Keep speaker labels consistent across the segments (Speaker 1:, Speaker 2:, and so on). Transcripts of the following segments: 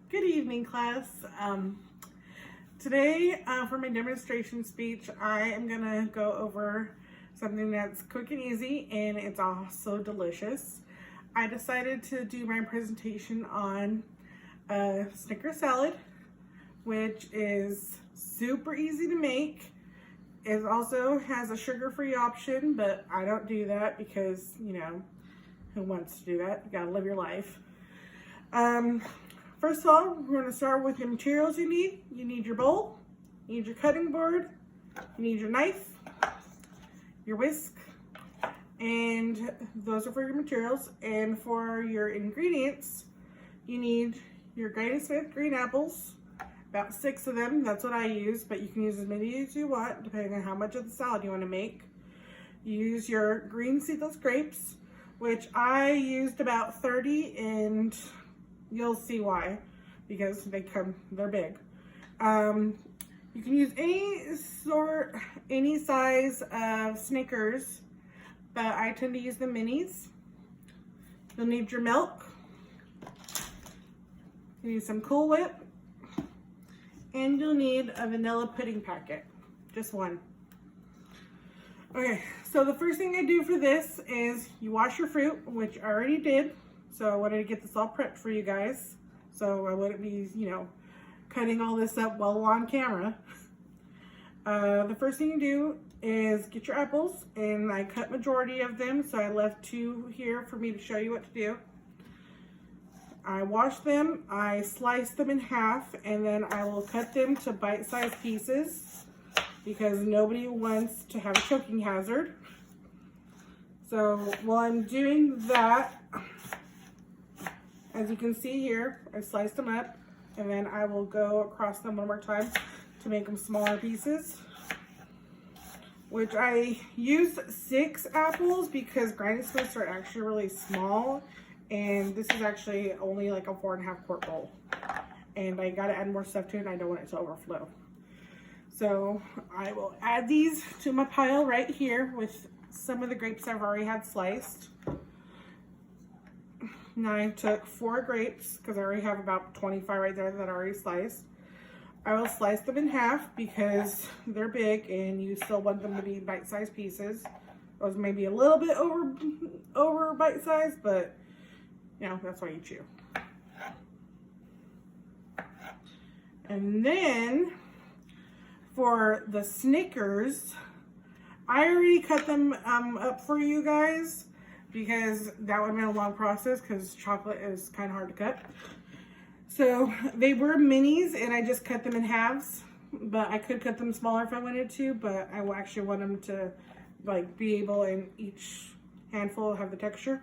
Speaker 1: Good evening, class. Today, for my demonstration speech, I am going to go over something that's quick and easy, and it's also delicious. I decided to do my presentation on a Snickers salad, which is super easy to make. It also has a sugar-free option, but I don't do that because, you know, who wants to do that? You gotta live your life. First of all, we're going to start with the materials you need. You need your bowl, you need your cutting board, you need your knife, your whisk, and those are for your materials. And for your ingredients, you need your Granny Smith green apples, about 6 of them. That's what I use, but you can use as many as you want depending on how much of the salad you want to make. You use your green seedless grapes, which I used about 30, and you'll see why, because they're big. You can use any size of Snickers, but I tend to use the minis. You'll need your milk. You need some Cool Whip, and you'll need a vanilla pudding packet, just one. Okay, so the first thing I do for this is you wash your fruit, which I already did. So I wanted to get this all prepped for you guys, so I wouldn't be, you know, cutting all this up while on camera. The first thing you do is get your apples, and I cut majority of them, so I left 2 here for me to show you what to do. I wash them, I slice them in half, and then I will cut them to bite-sized pieces because nobody wants to have a choking hazard. So while I'm doing that, as you can see here, I sliced them up, and then I will go across them one more time to make them smaller pieces, which I used 6 apples because Granny Smiths are actually really small, and this is actually only like a 4.5 quart bowl, and I got to add more stuff to it, and I don't want it to overflow. So I will add these to my pile right here with some of the grapes I've already had sliced. Now I took 4 grapes because I already have about 25 right there that I already sliced. I will slice them in half because they're big and you still want them to be bite-sized pieces. Those may be a little bit over bite-sized, but you know, that's what you chew. And then for the Snickers, I already cut them up for you guys, because that would have been a long process because chocolate is kind of hard to cut. So they were minis, and I just cut them in halves, but I could cut them smaller if I wanted to, but I actually want them to like be able in each handful have the texture.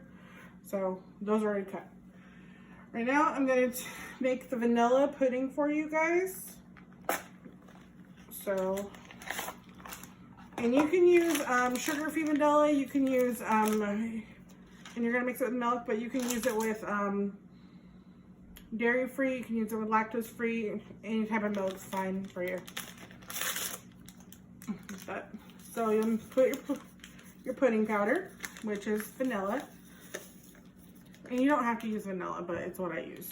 Speaker 1: So those are already cut. Right now I'm going to make the vanilla pudding for you guys. So, and you can use sugar-free vanilla, you can use and you're gonna mix it with milk, but you can use it with dairy-free, you can use it with lactose-free, any type of milk is fine for you. So you'll put your pudding powder, which is vanilla, and you don't have to use vanilla, but it's what I use.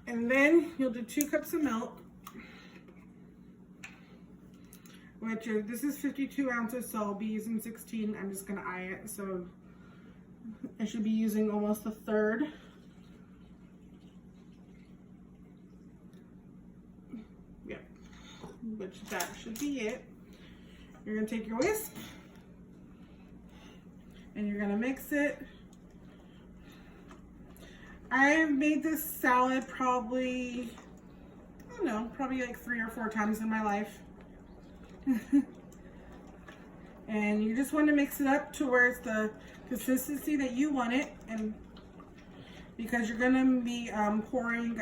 Speaker 1: And then you'll do 2 cups of milk, which is, this is 52 ounces, so I'll be using 16. I'm just gonna eye it, so I should be using almost a third. Yep, which that should be it. You're gonna take your whisk and you're gonna mix it. I've made this salad probably, I don't know, probably like 3 or 4 times in my life. And you just want to mix it up to where it's the consistency that you want it, and because you're going to be pouring,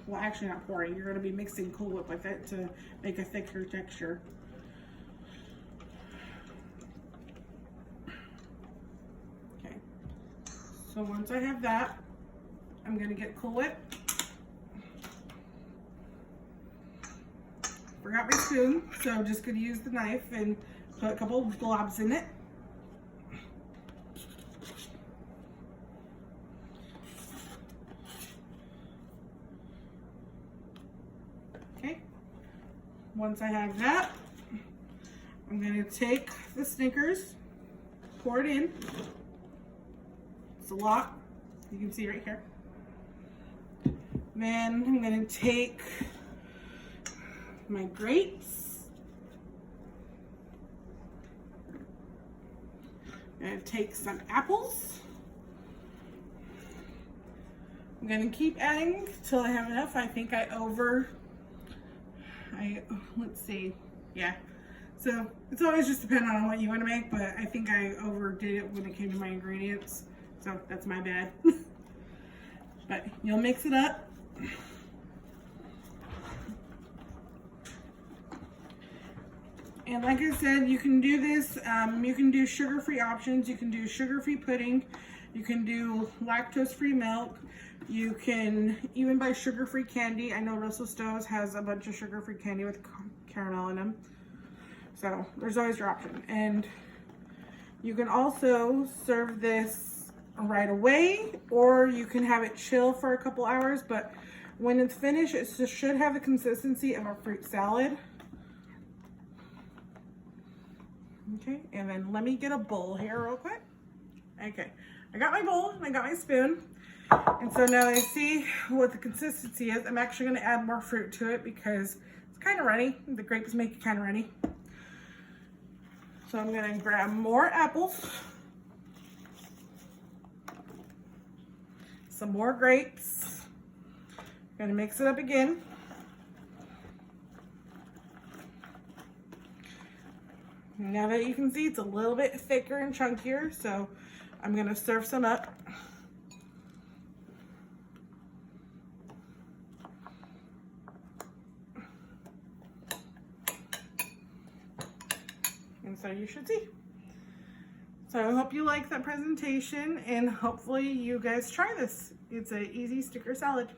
Speaker 1: well actually not pouring, you're going to be mixing Cool Whip with it to make a thicker texture. Okay, so once I have that, I'm going to get Cool Whip. Forgot my spoon, so I'm just going to use the knife and put a couple of globs in it. once I have that, I'm going to take the Snickers, pour it in. It's a lot. You can see right here. Then I'm going to take my grapes. I'm going to take some apples. I'm going to keep adding till I have enough. I think let's see. Yeah. So it's always just depending on what you want to make, but I think I overdid it when it came to my ingredients. So that's my bad. But you'll mix it up. And like I said, you can do this, you can do sugar-free options. You can do sugar-free pudding. You can do lactose-free milk. You can even buy sugar-free candy. I know Russell Stowe's has a bunch of sugar-free candy with caramel in them. So there's always your option. And you can also serve this right away, or you can have it chill for a couple hours, but when it's finished, it should have the consistency of a fruit salad. Okay, and then let me get a bowl here real quick. Okay, I got my bowl and I got my spoon. And so now I see what the consistency is. I'm actually gonna add more fruit to it because it's kind of runny. The grapes make it kind of runny. So I'm gonna grab more apples, some more grapes. Gonna mix it up again. Now that you can see, it's a little bit thicker and chunkier, so I'm gonna serve some up. And so you should see. So I hope you like that presentation, and hopefully you guys try this. It's an easy sticker salad.